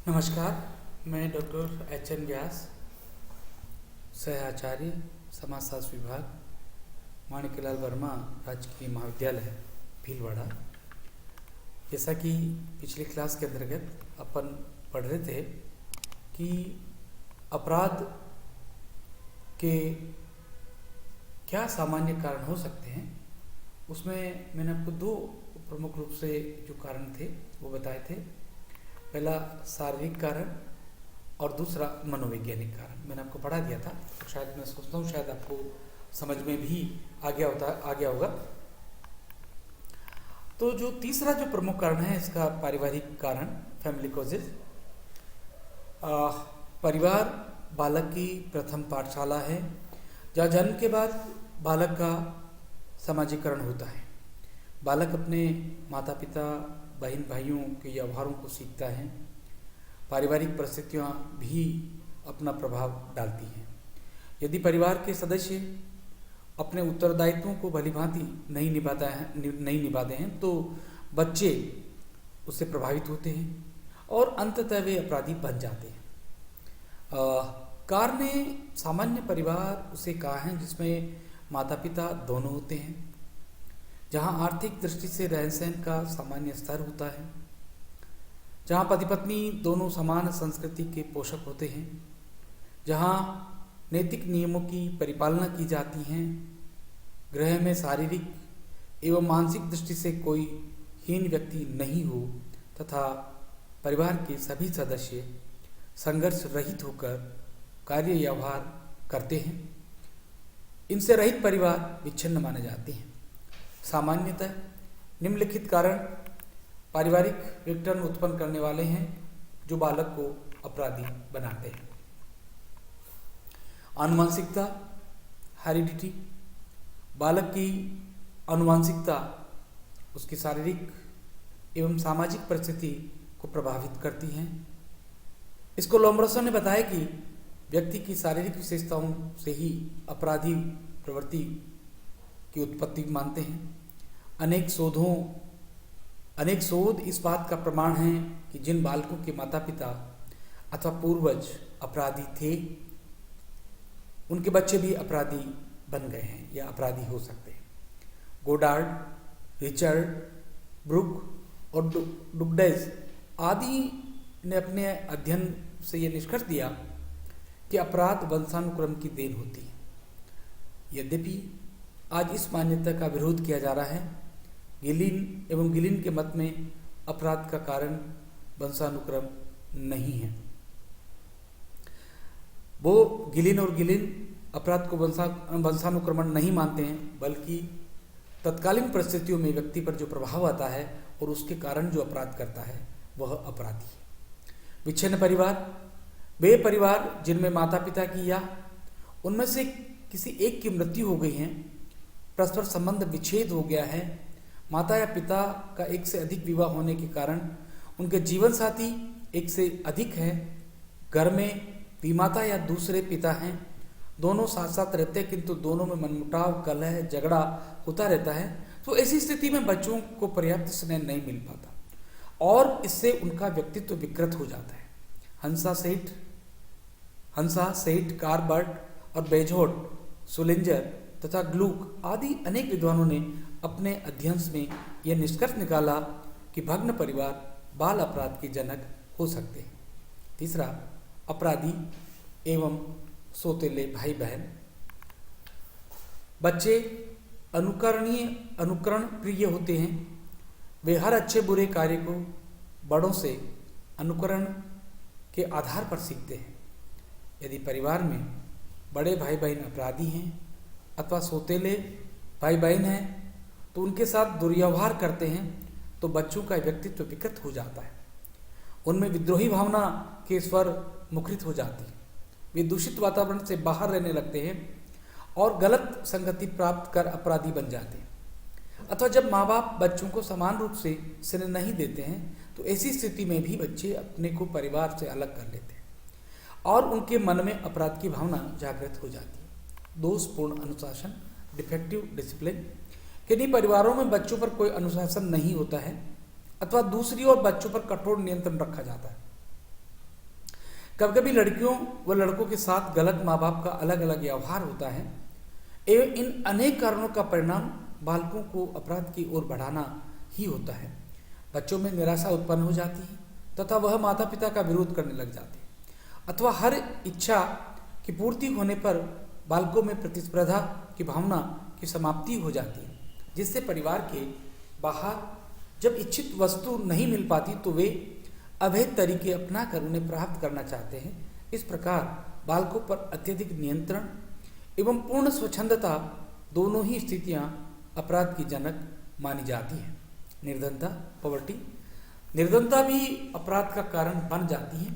नमस्कार। मैं doctor H.N.. व्यास, सहआचार्य समाजशास्त्र विभाग, माणिक्यलाल वर्मा राजकीय महाविद्यालय भीलवाड़ा। जैसा कि पिछली क्लास के अंतर्गत अपन पढ़ रहे थे कि अपराध के क्या सामान्य कारण हो सकते हैं, उसमें मैंने आपको दो प्रमुख रूप से जो कारण थे वो बताए थे। पहला शारीरिक कारण और दूसरा मनोवैज्ञानिक कारण मैंने आपको पढ़ा दिया था। तो शायद मैं सोचता हूँ शायद आपको समझ में भी आ गया होगा। तो जो तीसरा जो प्रमुख कारण है इसका पारिवारिक कारण, फैमिली कॉजेज। परिवार बालक की प्रथम पाठशाला है जहाँ जन्म के बाद बालक का समाजीकरण होता है। बालक अपने माता पिता, बहन भाइयों के व्यवहारों को सीखता है। पारिवारिक परिस्थितियाँ भी अपना प्रभाव डालती हैं। यदि परिवार के सदस्य अपने उत्तरदायित्वों को भलीभांति नहीं निभाते हैं तो बच्चे उससे प्रभावित होते हैं और अंततः वे अपराधी बन जाते हैं। कार ने सामान्य परिवार उसे कहा है जिसमें माता पिता दोनों होते हैं, जहाँ आर्थिक दृष्टि से रहन सहन का सामान्य स्तर होता है, जहाँ पति पत्नी दोनों समान संस्कृति के पोषक होते हैं, जहाँ नैतिक नियमों की परिपालना की जाती है, गृह में शारीरिक एवं मानसिक दृष्टि से कोई हीन व्यक्ति नहीं हो तथा परिवार के सभी सदस्य संघर्ष रहित होकर कार्य व्यवहार करते हैं। इनसे रहित परिवार विच्छिन्न माने जाते हैं। सामान्यतः निम्नलिखित कारण पारिवारिक विघटन उत्पन्न करने वाले हैं जो बालक को अपराधी बनाते हैं। आनुवंशिकता, हेरिडिटी। बालक की आनुवंशिकता उसकी शारीरिक एवं सामाजिक परिस्थिति को प्रभावित करती हैं। इसको लोम्ब्रोसो ने बताया कि व्यक्ति की शारीरिक विशेषताओं से ही अपराधी प्रवृत्ति की उत्पत्ति मानते हैं। अनेक शोध इस बात का प्रमाण है कि जिन बालकों के माता पिता अथवा पूर्वज अपराधी थे उनके बच्चे भी अपराधी बन गए हैं या अपराधी हो सकते हैं। गोडार्ड, रिचर्ड, ब्रुक और डुगडेज आदि ने अपने अध्ययन से यह निष्कर्ष दिया कि अपराध वंशानुक्रम की देन होती है। यद्यपि आज इस मान्यता का विरोध किया जा रहा है। गिलिन के मत में अपराध का कारण वंशानुक्रम नहीं है। वो गिलिन अपराध को वंशानुक्रमण नहीं मानते हैं, बल्कि तत्कालीन परिस्थितियों में व्यक्ति पर जो प्रभाव आता है और उसके कारण जो अपराध करता है वह अपराधी है। विच्छिन्न परिवार, वे परिवार जिनमें माता पिता की या उनमें से किसी एक की मृत्यु हो गई है, परस्पर संबंध विच्छेद हो गया है, माता या पिता का एक से अधिक विवाह होने के कारण उनके जीवन साथी एक से अधिक है, घर में विमाता या दूसरे पिता हैं, दोनों साथ साथ रहते हैं किंतु दोनों में मनमुटाव, कलह, झगड़ा होता रहता है, तो ऐसी स्थिति में बच्चों को पर्याप्त स्नेह नहीं मिल पाता और इससे उनका व्यक्तित्व विकृत हो जाता है। हंसा सेठ, कार्बर्ट और बेजोट, सुलिंजर तथा ग्लूक आदि अनेक विद्वानों ने अपने अध्ययन में यह निष्कर्ष निकाला कि भग्न परिवार बाल अपराध के जनक हो सकते हैं। तीसरा, अपराधी एवं सौतेले भाई बहन। बच्चे अनुकरण प्रिय होते हैं। वे हर अच्छे बुरे कार्य को बड़ों से अनुकरण के आधार पर सीखते हैं। यदि परिवार में बड़े भाई बहन अपराधी हैं अथवा सौतेले भाई बहन हैं तो उनके साथ दुर्व्यवहार करते हैं तो बच्चों का व्यक्तित्व विकृत हो जाता है। उनमें विद्रोही भावना के स्वर मुखरित हो जाती है। वे दूषित वातावरण से बाहर रहने लगते हैं और गलत संगति प्राप्त कर अपराधी बन जाते हैं। अथवा जब माँ बाप बच्चों को समान रूप से स्नेह नहीं देते हैं तो ऐसी स्थिति में भी बच्चे अपने को परिवार से अलग कर लेते हैं और उनके मन में अपराध की भावना जागृत हो जाती है। दोषपूर्ण अनुशासन, डिफेक्टिव डिसिप्लिन। किन्हीं परिवारों में बच्चों पर कोई अनुशासन नहीं होता है अथवा दूसरी ओर बच्चों पर कठोर नियंत्रण रखा जाता है। कभी कभी लड़कियों व लड़कों के साथ गलत माँ बाप का अलग अलग व्यवहार होता है एवं इन अनेक कारणों का परिणाम बालकों को अपराध की ओर बढ़ाना ही होता है। बच्चों में निराशा उत्पन्न हो जाती है तथा वह माता पिता का विरोध करने लग जाते हैं अथवा हर इच्छा की पूर्ति होने पर बालकों में प्रतिस्पर्धा की भावना की समाप्ति हो जाती है, जिससे परिवार के बाहर जब इच्छित वस्तु नहीं मिल पाती तो वे अवैध तरीके अपनाकर उन्हें प्राप्त करना चाहते हैं। इस प्रकार बालकों पर अत्यधिक नियंत्रण एवं पूर्ण स्वच्छंदता दोनों ही स्थितियां अपराध की जनक मानी जाती हैं। निर्धनता, पॉवर्टी, निर्धनता भी अपराध का कारण बन जाती है।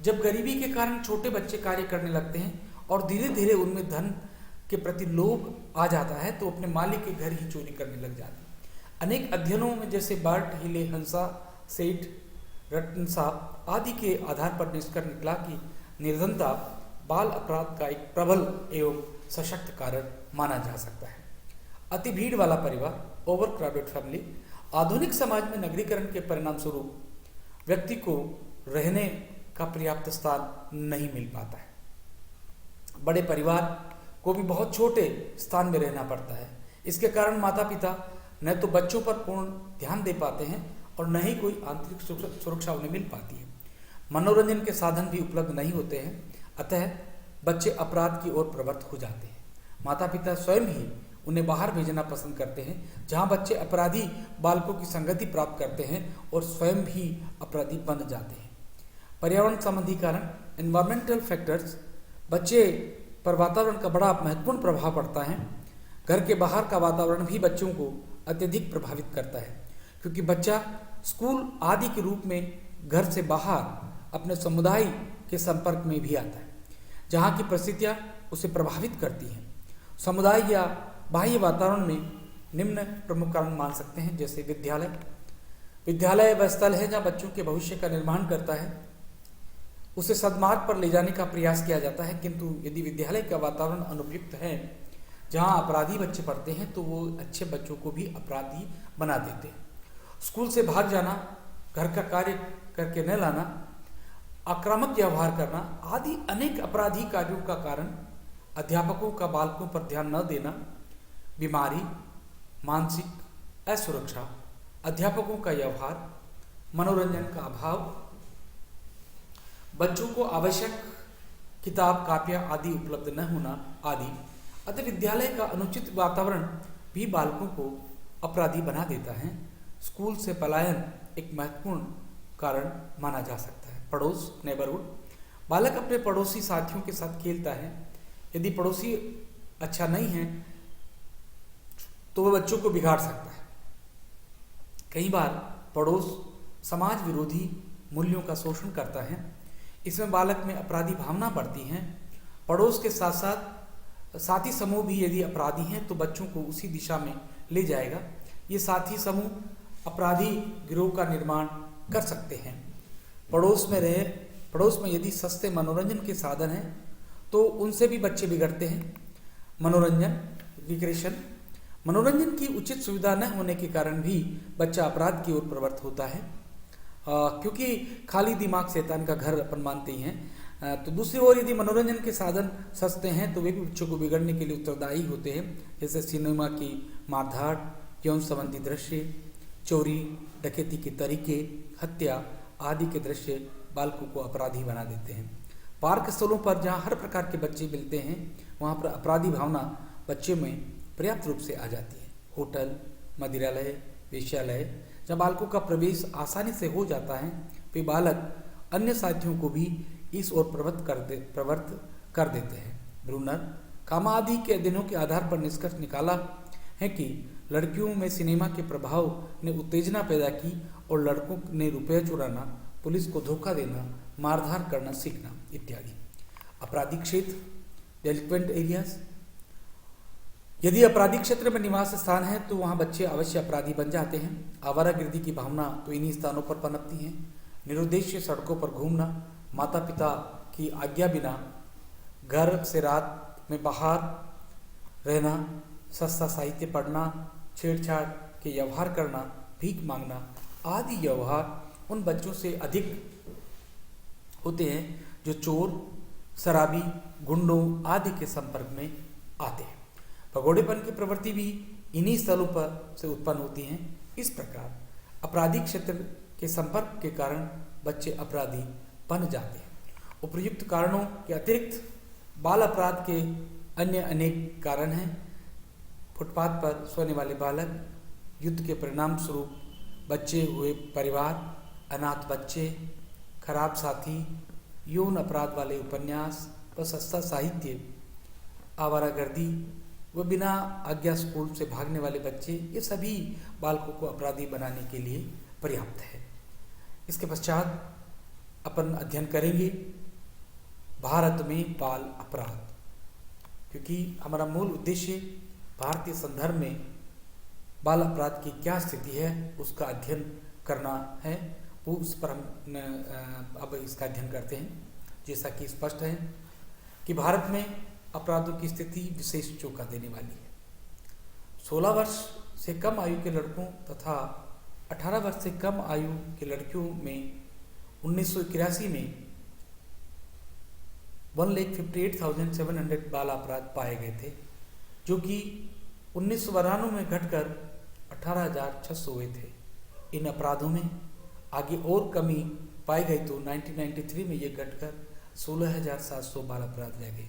जब गरीबी के कारण छोटे बच्चे कार्य करने लगते हैं और धीरे धीरे उनमें धन के प्रति लोभ आ जाता है तो अपने मालिक के घर ही चोरी करने लग जाते हैं। अनेक अध्ययनों में जैसे बार्ट हिले, हंसा, सेठ, रतन साहब आदि के आधार पर निष्कर्ष निकला कि निर्धनता बाल अपराध का एक प्रबल एवं सशक्त कारण माना जा सकता है। अति भीड़ वाला परिवार, ओवर क्राउडेड फैमिली, आधुनिक समाज में नगरीकरण के परिणाम स्वरूप व्यक्ति को रहने का पर्याप्त स्थान नहीं मिल पाता है। बड़े परिवार को भी बहुत छोटे स्थान में रहना पड़ता है। इसके कारण माता पिता न तो बच्चों पर पूर्ण ध्यान दे पाते हैं और न ही कोई आंतरिक सुरक्षा उन्हें मिल पाती है। मनोरंजन के साधन भी उपलब्ध नहीं होते हैं, अतः बच्चे अपराध की ओर प्रवृत्त हो जाते हैं। माता पिता स्वयं ही उन्हें बाहर भेजना पसंद करते हैं, जहां बच्चे अपराधी बालकों की संगति प्राप्त करते हैं और स्वयं भी अपराधी बन जाते हैं। पर्यावरण संबंधी कारण, एनवायरमेंटल फैक्टर्स, बच्चे पर वातावरण का बड़ा महत्वपूर्ण प्रभाव पड़ता है। घर के बाहर का वातावरण भी बच्चों को अत्यधिक प्रभावित करता है, क्योंकि बच्चा स्कूल आदि के रूप में घर से बाहर अपने समुदाय के संपर्क में भी आता है, जहाँ की परिस्थितियाँ उसे प्रभावित करती हैं। समुदाय या बाह्य वातावरण में निम्न प्रमुख कारण मान सकते हैं, जैसे विद्यालय वह स्थल है जहाँ बच्चों के भविष्य का निर्माण करता है, उसे सद्मार्ग पर ले जाने का प्रयास किया जाता है। किंतु यदि विद्यालय का वातावरण अनुपयुक्त है, जहाँ अपराधी बच्चे पढ़ते हैं, तो वो अच्छे बच्चों को भी अपराधी बना देते हैं। स्कूल से भाग जाना, घर का कार्य करके न लाना, आक्रामक व्यवहार करना आदि अनेक अपराधी कार्यों का कारण अध्यापकों का बालकों पर ध्यान न देना, बीमारी, मानसिक असुरक्षा, अध्यापकों का व्यवहार, मनोरंजन का अभाव, बच्चों को आवश्यक किताब, कापियाँ आदि उपलब्ध न होना आदि। अतः विद्यालय का अनुचित वातावरण भी बालकों को अपराधी बना देता है। स्कूल से पलायन एक महत्वपूर्ण कारण माना जा सकता है। पड़ोस, नेबरहुड, बालक अपने पड़ोसी साथियों के साथ खेलता है। यदि पड़ोसी अच्छा नहीं है तो वह बच्चों को बिगाड़ सकता है। कई बार पड़ोस समाज विरोधी मूल्यों का शोषण करता है। इसमें बालक में अपराधी भावना बढ़ती है। पड़ोस के साथ साथ साथी समूह भी यदि अपराधी हैं तो बच्चों को उसी दिशा में ले जाएगा। ये साथी समूह अपराधी गिरोह का निर्माण कर सकते हैं। पड़ोस में यदि सस्ते मनोरंजन के साधन हैं तो उनसे भी बच्चे बिगड़ते हैं। मनोरंजन की उचित सुविधा न होने के कारण भी बच्चा अपराध की ओर प्रवृत्त होता है, क्योंकि खाली दिमाग शैतान का घर अपन मानते ही हैं। तो दूसरी ओर यदि मनोरंजन के साधन सस्ते हैं तो वे भी बच्चों को बिगड़ने के लिए उत्तरदायी होते हैं, जैसे सिनेमा की मारधाड़, यौन संबंधी दृश्य, चोरी डकैती के तरीके, हत्या आदि के दृश्य बालकों को अपराधी बना देते हैं। पार्क स्थलों पर जहाँ हर प्रकार के बच्चे मिलते हैं, वहाँ पर अपराधी भावना बच्चों में पर्याप्त रूप से आ जाती है। होटल, मदिरालय, वेश्यालय, जब बालकों का प्रवेश आसानी से हो जाता है, वे बालक अन्य साथियों को भी इस ओर प्रवृत्त कर देते हैं। ब्रूनर, कामा आदि के अध्ययनों के आधार पर निष्कर्ष निकाला है कि लड़कियों में सिनेमा के प्रभाव ने उत्तेजना पैदा की और लड़कों ने रुपये चुराना, पुलिस को धोखा देना, मारधाड़ करना सीखना इत्यादि। आपराधिक क्षेत्र, डेलिक्वेंट एरियाज, यदि आपराधिक क्षेत्र में निवास स्थान है तो वहाँ बच्चे अवश्य अपराधी बन जाते हैं। आवारागर्दी की भावना तो इन्हीं स्थानों पर पनपती है। निरुद्देश्य सड़कों पर घूमना, माता पिता की आज्ञा बिना घर से रात में बाहर रहना, सस्ता साहित्य पढ़ना, छेड़छाड़ के व्यवहार करना, भीख मांगना आदि व्यवहार उन बच्चों से अधिक होते हैं जो चोर, शराबी, गुंडों आदि के संपर्क में आते हैं। भगोड़ेपन की प्रवृत्ति भी इन्हीं स्थलों पर से उत्पन्न होती हैं। इस प्रकार आपराधिक क्षेत्र के संपर्क के कारण बच्चे अपराधी बन जाते हैं। उपर्युक्त कारणों के अतिरिक्त बाल अपराध के अन्य अनेक कारण हैं। फुटपाथ पर सोने वाले बालक, युद्ध के परिणाम स्वरूप बच्चे हुए परिवार, अनाथ बच्चे, खराब साथी, यौन अपराध वाले उपन्यास व सस्ता साहित्य, आवारागर्दी व बिना आज्ञा स्कूल से भागने वाले बच्चे, ये सभी बालकों को अपराधी बनाने के लिए पर्याप्त है। इसके पश्चात अपन अध्ययन करेंगे भारत में बाल अपराध, क्योंकि हमारा मूल उद्देश्य भारतीय संदर्भ में बाल अपराध की क्या स्थिति है उसका अध्ययन करना है। वो उस पर हम अब इसका अध्ययन करते हैं। जैसा कि स्पष्ट है कि भारत में अपराधों की स्थिति विशेष चौंका देने वाली है। 16 वर्ष से कम आयु के लड़कों तथा 18 वर्ष से कम आयु के लड़कियों में 1981 में 1,58,700 बाल अपराध पाए गए थे, जो कि 1992 में घटकर 18,600 हुए थे। इन अपराधों में आगे और कमी पाई गई तो 1993 में ये घटकर 16,700 बाल अपराध रह गए।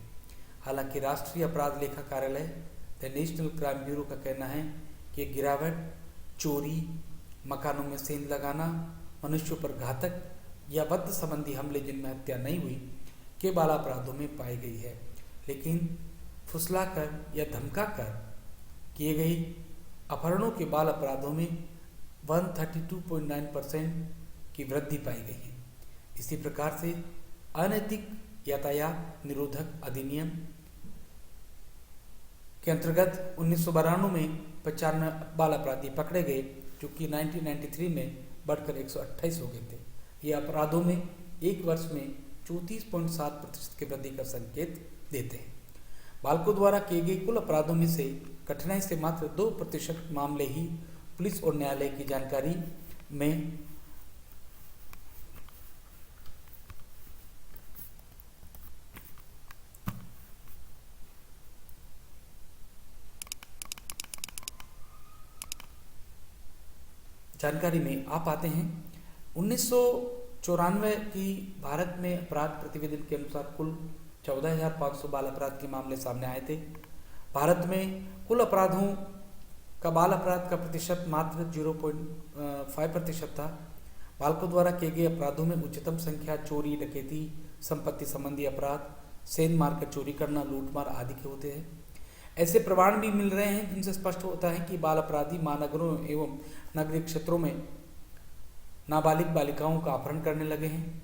हालांकि राष्ट्रीय अपराध लेखा कार्यालय द नेशनल क्राइम ब्यूरो का कहना है कि गिरावट चोरी, मकानों में सेंध लगाना, मनुष्यों पर घातक या वध संबंधी हमले जिनमें हत्या नहीं हुई के बाल अपराधों में पाई गई है। लेकिन फुसलाकर या धमकाकर किए गए अपहरणों के बाल अपराधों में 132.9% की वृद्धि पाई गई है। इसी प्रकार से अनैतिक यातायात निरोधक अधिनियम के अंतर्गत 1992 में 95 बाल अपराधी पकड़े गए, जो कि 1993 में बढ़कर 128 हो गए थे। ये अपराधों में एक वर्ष में 34.7% की वृद्धि का संकेत देते हैं। बालकों द्वारा किए गए कुल अपराधों में से कठिनाई से मात्र 2% मामले ही पुलिस और न्यायालय की जानकारी में आ पाते हैं। 1994 की भारत में अपराध प्रतिवेदन के अनुसार कुल 14,500 बाल अपराध के मामले सामने आए थे। भारत में कुल अपराधों का बाल अपराध का प्रतिशत मात्र 0.5% था। बालकों द्वारा किए गए अपराधों में उच्चतम संख्या चोरी, डकैती, संपत्ति संबंधी अपराध, सेंध मारकर चोरी करना, लूटमार आदि के होते हैं। ऐसे प्रमाण भी मिल रहे हैं जिनसे स्पष्ट होता है कि बाल अपराधी महानगरों एवं नगरीय क्षेत्रों में नाबालिग बालिकाओं का अपहरण करने लगे हैं,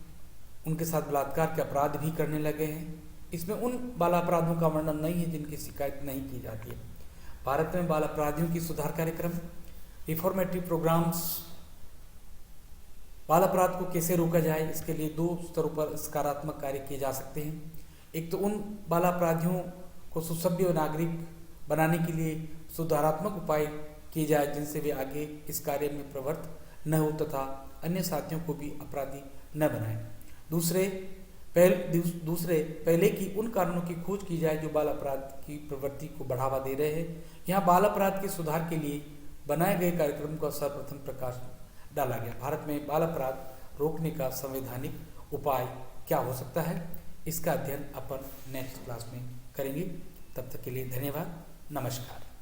उनके साथ बलात्कार के अपराध भी करने लगे हैं। इसमें उन बाल अपराधों का वर्णन नहीं है जिनकी शिकायत नहीं की जाती है। भारत में बाल अपराधियों की सुधार कार्यक्रम, रिफॉर्मेटिव प्रोग्राम्स, बाल अपराध को कैसे रोका जाए, इसके लिए 2 स्तरों पर सकारात्मक कार्य किए जा सकते हैं। एक तो उन बाल अपराधियों को सुसभ्य नागरिक बनाने के लिए सुधारात्मक उपाय किए जाए जिनसे वे आगे इस कार्य में प्रवृत्त न हो तथा अन्य साथियों को भी अपराधी न बनाएं। दूसरे पहले की उन कारणों की खोज की जाए जो बाल अपराध की प्रवृत्ति को बढ़ावा दे रहे हैं। यहाँ बाल अपराध के सुधार के लिए बनाए गए कार्यक्रम का सर्वप्रथम प्रकाश डाला गया। भारत में बाल अपराध रोकने का संवैधानिक उपाय क्या हो सकता है, इसका अध्ययन अपन नेक्स्ट क्लास में करेंगे। तब तक के लिए धन्यवाद, नमस्कार।